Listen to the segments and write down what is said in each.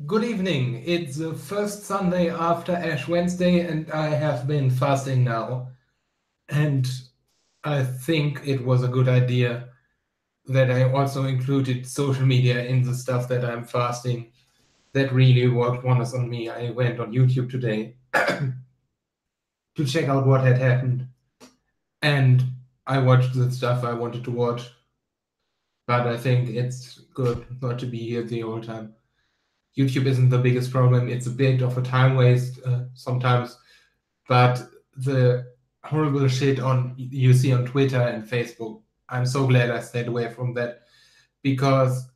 Good evening. It's the first Sunday after Ash Wednesday, and I have been fasting now. And I think it was a good idea that I also included social media in the stuff that I'm fasting. That really worked wonders on me. I went on YouTube today to check out what had happened, and I watched the stuff I wanted to watch. But I think it's good not to be here the whole time. YouTube isn't the biggest problem. It's a bit of a time waste sometimes, but the horrible shit on you see on Twitter and Facebook, I'm so glad I stayed away from that because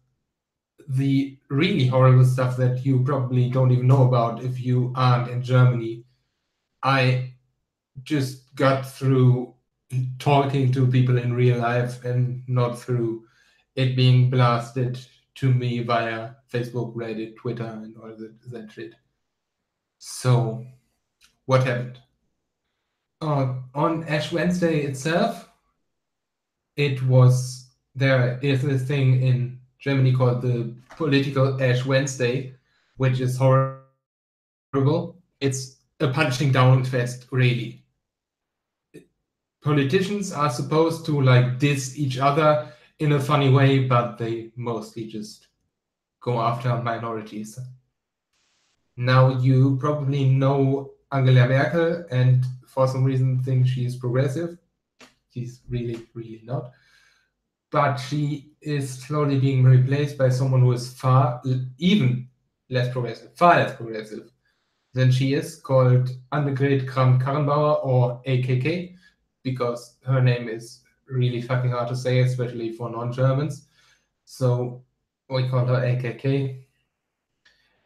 the really horrible stuff that you probably don't even know about if you aren't in Germany, I just got through talking to people in real life and not through it being blasted to me via Facebook, Reddit, Twitter, and all that shit. So, what happened? On Ash Wednesday itself, it was there is this thing in Germany called the political Ash Wednesday, which is horrible. It's a punching down fest, really. Politicians are supposed to like diss each other in a funny way, but they mostly just go after minorities. Now you probably know Angela Merkel, and for some reason think she's progressive. She's really not. But she is slowly being replaced by someone who is even far less progressive than she is, called Annegret Kramp-Karrenbauer, or AKK, because her name is really fucking hard to say, especially for non-Germans. So we call her AKK.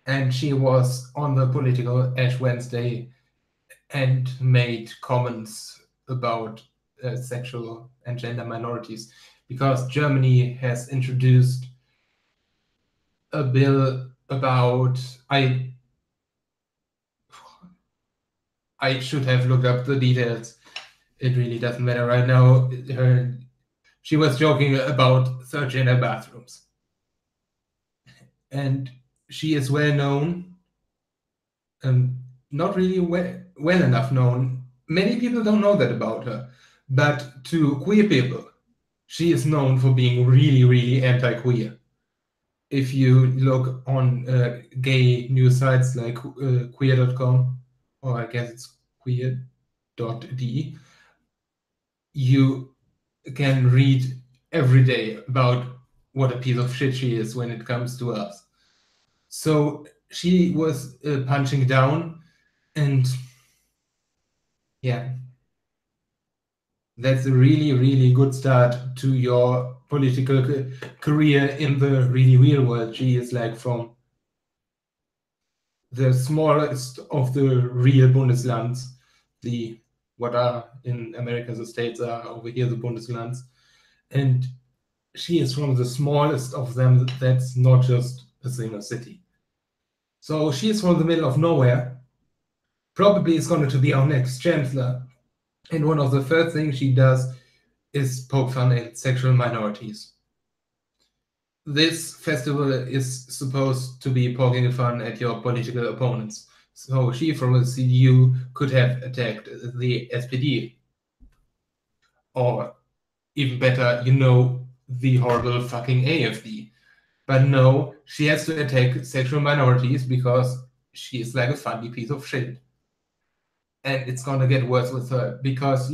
And she was on the political Ash Wednesday and made comments about sexual and gender minorities because Germany has introduced a bill about I should have looked up the details. It really doesn't matter right now. She was joking about third gender bathrooms. And she is well known, not really well enough known. Many people don't know that about her. But to queer people, she is known for being really anti-queer. If you look on gay news sites like queer.com, or I guess it's queer.de, you can read every day about what a piece of shit she is when it comes to us. So she was punching down, and yeah, that's a really good start to your political career in the really real world. She is like from the smallest of the real Bundeslands, the what are in America the states are over here the Bundeslands, and she is from the smallest of them. That's not just a single city. So she is from the middle of nowhere. Probably is going to be our next chancellor. And one of the first things she does is poke fun at sexual minorities. This festival is supposed to be poking fun at your political opponents. So she from the CDU could have attacked the SPD. Or even better, the horrible fucking AFD. But no, she has to attack sexual minorities because she is like a funny piece of shit. And it's gonna get worse with her because,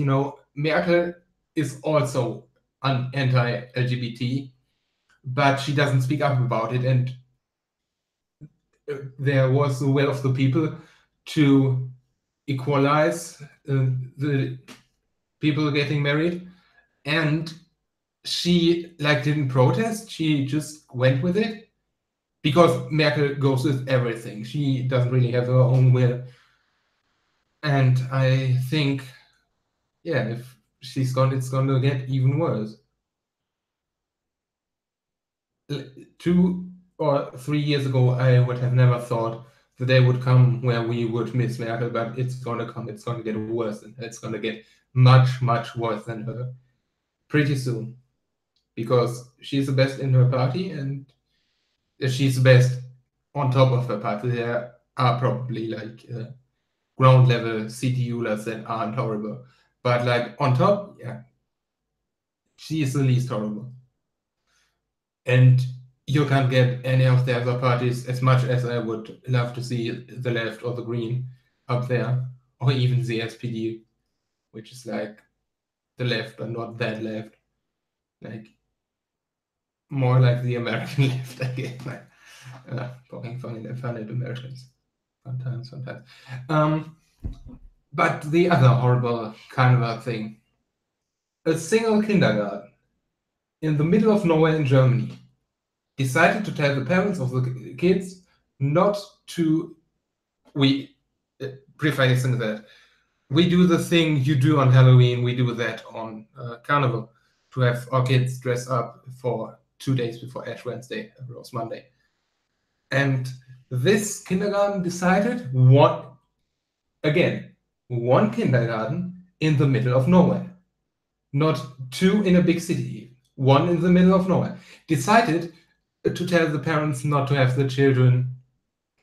Merkel is also anti-LGBT, but she doesn't speak up about it. And there was the will of the people to equalize the people getting married. And she didn't protest. She just went with it because Merkel goes with everything. She doesn't really have her own will. And I think, yeah, if she's gone, it's going to get even worse. 2 or 3 years ago, I would have never thought the day would come where we would miss Merkel, but it's going to come. It's going to get worse, and it's going to get much worse than her pretty soon, because she's the best in her party, and she's the best on top of her party, there are probably like ground level CTUlers that aren't horrible. But like on top, yeah, she is the least horrible. And you can't get any of the other parties as much as I would love to see the left or the Green up there, or even the SPD, which is like the left, but not that left. Like more like the American left, I guess. Like, poking fun at Americans. Sometimes. But the other horrible Carnival thing, a single kindergarten in the middle of nowhere in Germany decided to tell the parents of the kids not to. We prefacing that we do the thing you do on Halloween, we do that on Carnival, to have our kids dress up for 2 days before Ash Wednesday, Rose Monday. And this kindergarten decided one kindergarten in the middle of nowhere, not two in a big city, one in the middle of nowhere, decided to tell the parents not to have the children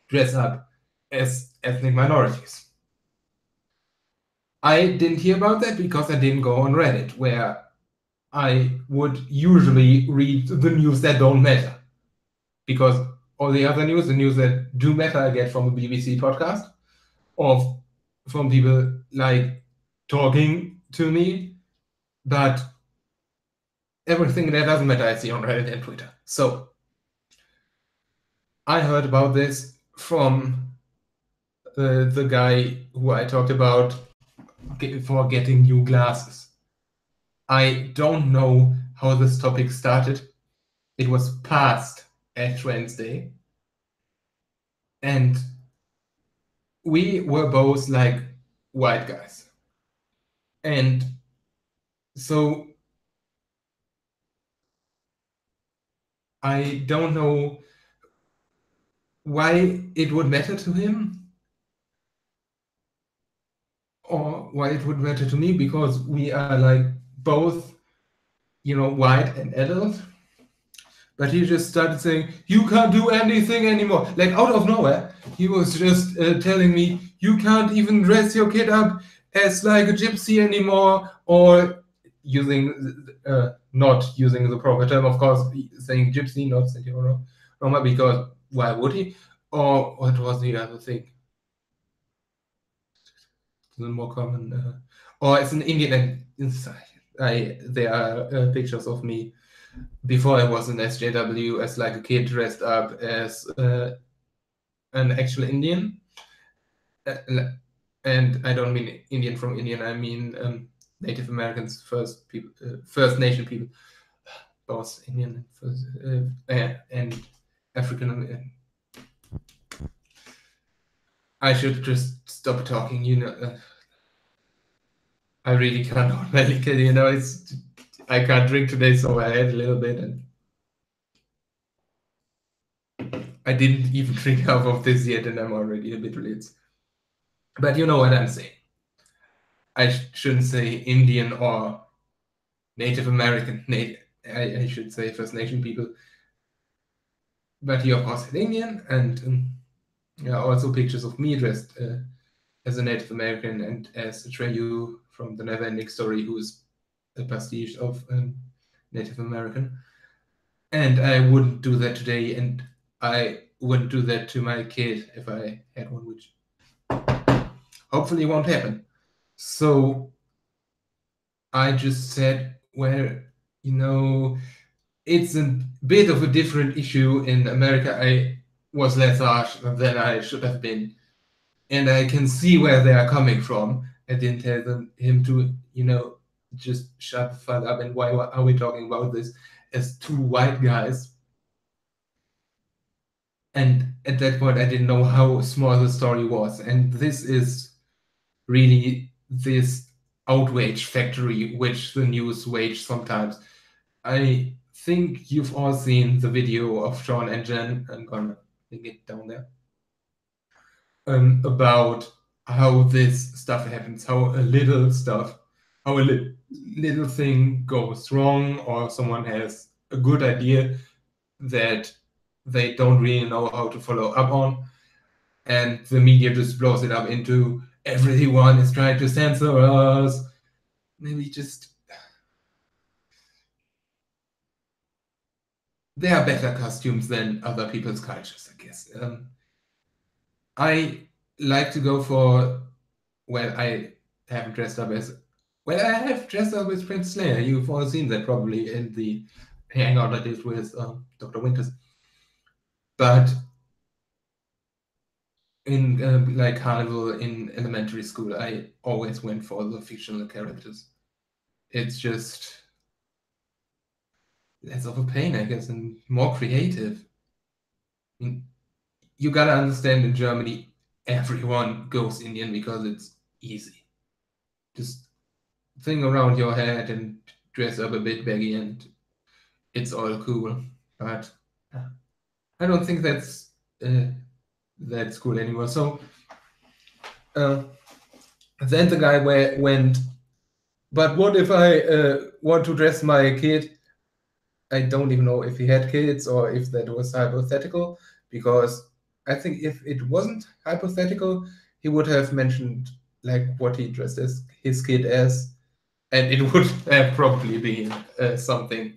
dress up as ethnic minorities. I didn't hear about that because I didn't go on Reddit, where I would usually read the news that don't matter. Because all the other news, the news that do matter, I get from a BBC podcast or from people like talking to me. But everything that doesn't matter, I see on Reddit and Twitter. So I heard about this from the guy who I talked about for getting new glasses. I don't know how this topic started. It was past Ash Wednesday. And we were both like white guys. And so I don't know why it would matter to him or why it would matter to me, because we are like both, white and adult. But he just started saying, you can't do anything anymore. Like out of nowhere, he was just telling me, you can't even dress your kid up as like a gypsy anymore, or not using the proper term, of course, saying gypsy, not saying Roma, because why would he? Or what was the other thing? The more common, or it's an Indian inside. There are pictures of me before I was in SJW as like a kid dressed up as an actual Indian. And I don't mean Indian from Indian, I mean Native Americans, First Nation people, both Indian and African. I should just stop talking, I really can't it's I can't drink today, so I had a little bit, and I didn't even drink half of this yet, and I'm already a bit lit. But you know what I'm saying. I shouldn't say Indian or Native American. I should say First Nation people. But he, of course, said Indian, and also pictures of me dressed as a Native American and as Treyu from the Neverending Story, who is a pastiche of Native American. And I wouldn't do that today, and I wouldn't do that to my kid if I had one, which hopefully won't happen. So I just said, well, it's a bit of a different issue in America. I was less harsh than I should have been. And I can see where they are coming from. I didn't tell him to, just shut the fuck up. And why are we talking about this as two white guys? And at that point, I didn't know how small the story was. And this is really this outrage factory which the news wage sometimes. I think you've all seen the video of Sean and Jen. I'm gonna link it down there. About how this stuff happens, how a little thing goes wrong, or someone has a good idea that they don't really know how to follow up on, and the media just blows it up into everyone is trying to censor us. Maybe just there are better costumes than other people's cultures, I guess. I like to go for, well, I haven't dressed up as, well, I have dressed up as Prince Slayer. You've all seen that probably in the hangout I did with Dr. Winters. But in like Carnival in elementary school, I always went for the fictional characters. It's just less of a pain, I guess, and more creative. I mean, you gotta understand in Germany, everyone goes Indian because it's easy. Just thing around your head and dress up a bit baggy and it's all cool. But I don't think uh, that's cool anymore. So uh, then the guy went, but what if I want to dress my kid? I don't even know if he had kids or if that was hypothetical, because I think if it wasn't hypothetical, he would have mentioned like what he dressed as his kid as, and it would have probably been something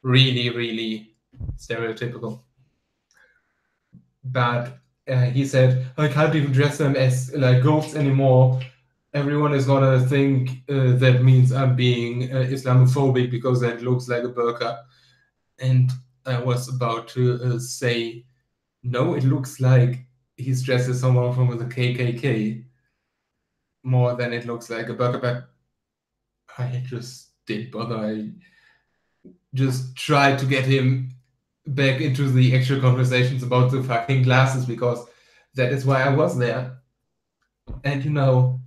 really, really stereotypical. But he said, I can't even dress them as like ghosts anymore. Everyone is gonna think that means I'm being Islamophobic because that looks like a burqa. And I was about to say, no, it looks like he's dressed as someone from the KKK more than it looks like a burqa. But I just didn't bother. I just tried to get him back into the actual conversations about the fucking glasses because that is why I was there. And you know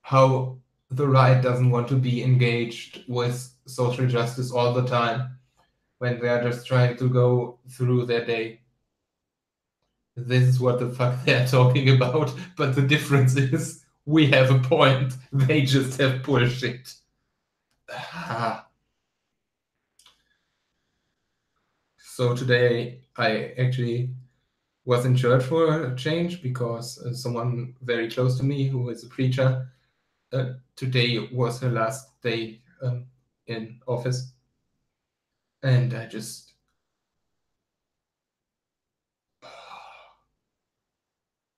how the right doesn't want to be engaged with social justice all the time when they are just trying to go through their day. This is what the fuck they're talking about, but the difference is we have a point, they just have bullshit. So today I actually was in church for a change because someone very close to me who is a preacher, today was her last day in office, and I just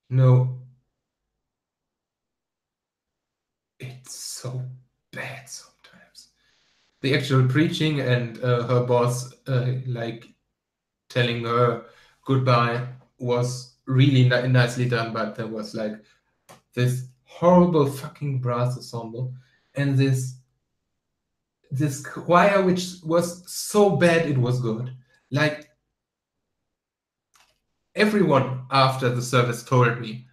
no, it's so bad sometimes. The actual preaching and her boss like telling her goodbye was really nicely done, but there was like this horrible fucking brass ensemble and this choir which was so bad it was good. Like everyone after the service told me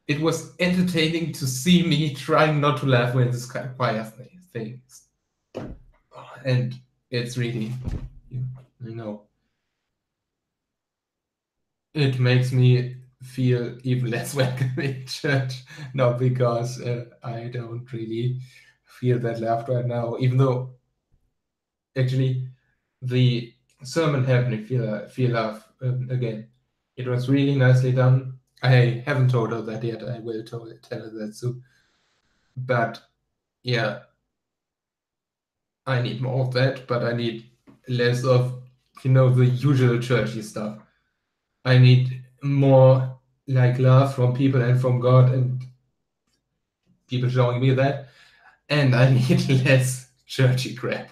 it was entertaining to see me trying not to laugh when this kind of choir things. And it's really, you know, it makes me feel even less welcome in church. Not because I don't really feel that left right now, even though actually the sermon helped me feel love again. It was really nicely done. I haven't told her that yet. I will tell her that soon. But yeah, I need more of that, but I need less of, the usual churchy stuff. I need more like love from people and from God and people showing me that. And I need less churchy crap.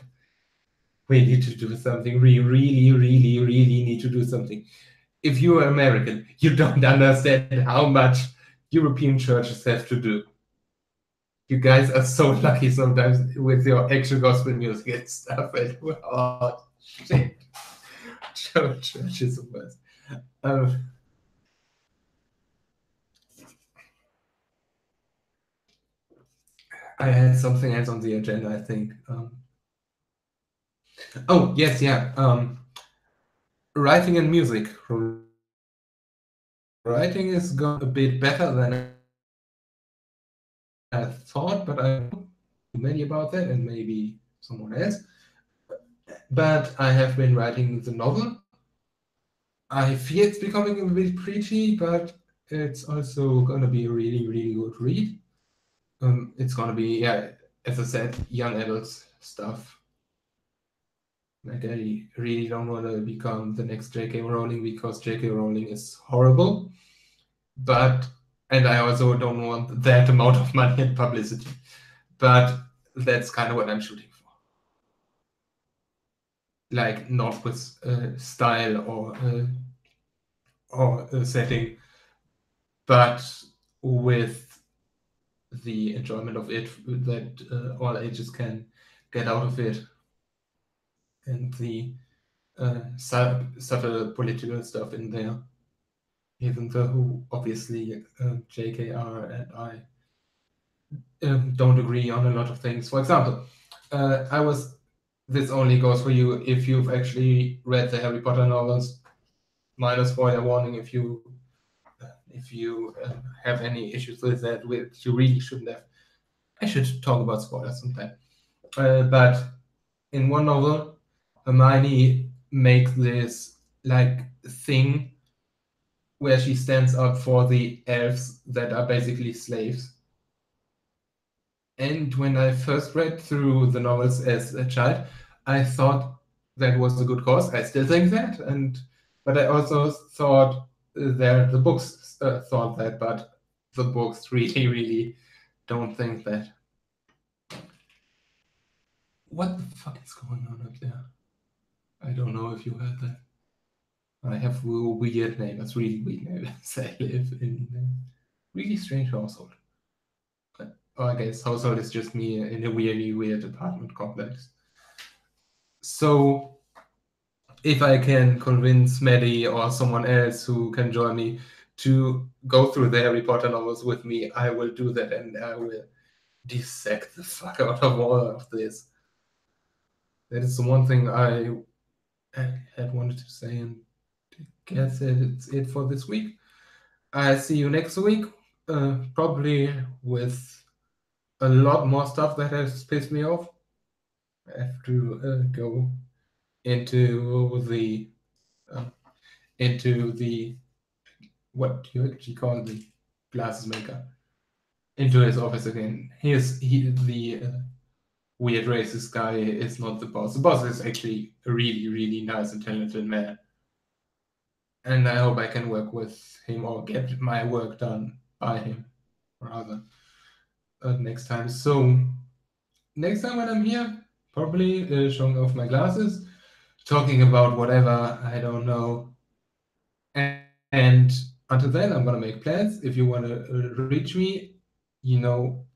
We need to do something. We really, really, really need to do something. If you are American, you don't understand how much European churches have to do. You guys are so lucky sometimes with your actual gospel music and stuff. And oh, shit. Church is the worst. Um, I had something else on the agenda, I think. Oh, yes, yeah. Writing and music. Writing is going a bit better than I thought, but I don't know many about that, and maybe someone else. But I have been writing the novel, I fear it's becoming a bit preachy, but it's also gonna be a really, really good read. It's gonna be, yeah, as I said, young adults stuff. Like I really don't want to become the next J.K. Rowling because J.K. Rowling is horrible, but and I also don't want that amount of money and publicity. But that's kind of what I'm shooting for. Like not with style or setting, but with the enjoyment of it that all ages can get out of it, and the subtle political stuff in there. Even though obviously JKR and I don't agree on a lot of things. For example, I was. This only goes for you if you've actually read the Harry Potter novels. Minor spoiler warning if you have any issues with that, which you really shouldn't have. I should talk about spoilers sometime. But in one novel, Hermione makes this like thing where she stands up for the elves that are basically slaves. And when I first read through the novels as a child, I thought that was a good cause. I still think that, and but I also thought that the books thought that, but the books really, really don't think that. What the fuck is going on up there? I don't know if you heard that. I have weird neighbors, really weird neighbors. I live in a really strange household. Or I guess household is just me in a really weird apartment complex. So if I can convince Maddie or someone else who can join me to go through the Harry Potter novels with me, I will do that and I will dissect the fuck out of all of this. That is the one thing I had wanted to say, and I guess it's it for this week. I see you next week, probably with a lot more stuff that has pissed me off. I have to go into the uh, into the what do you actually call the glasses maker into his office again. He the weird racist guy is not the boss. The boss is actually a really really nice and talented man, and I hope I can work with him or get my work done by him rather next time. So next time when I'm here, probably showing off my glasses, talking about whatever I don't know. And until then, I'm gonna make plans. If you want to reach me, you know,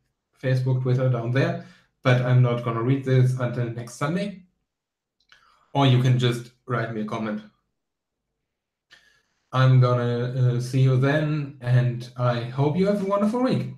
Facebook, Twitter down there. But I'm not gonna read this until next Sunday. Or you can just write me a comment. I'm gonna see you then, and I hope you have a wonderful week.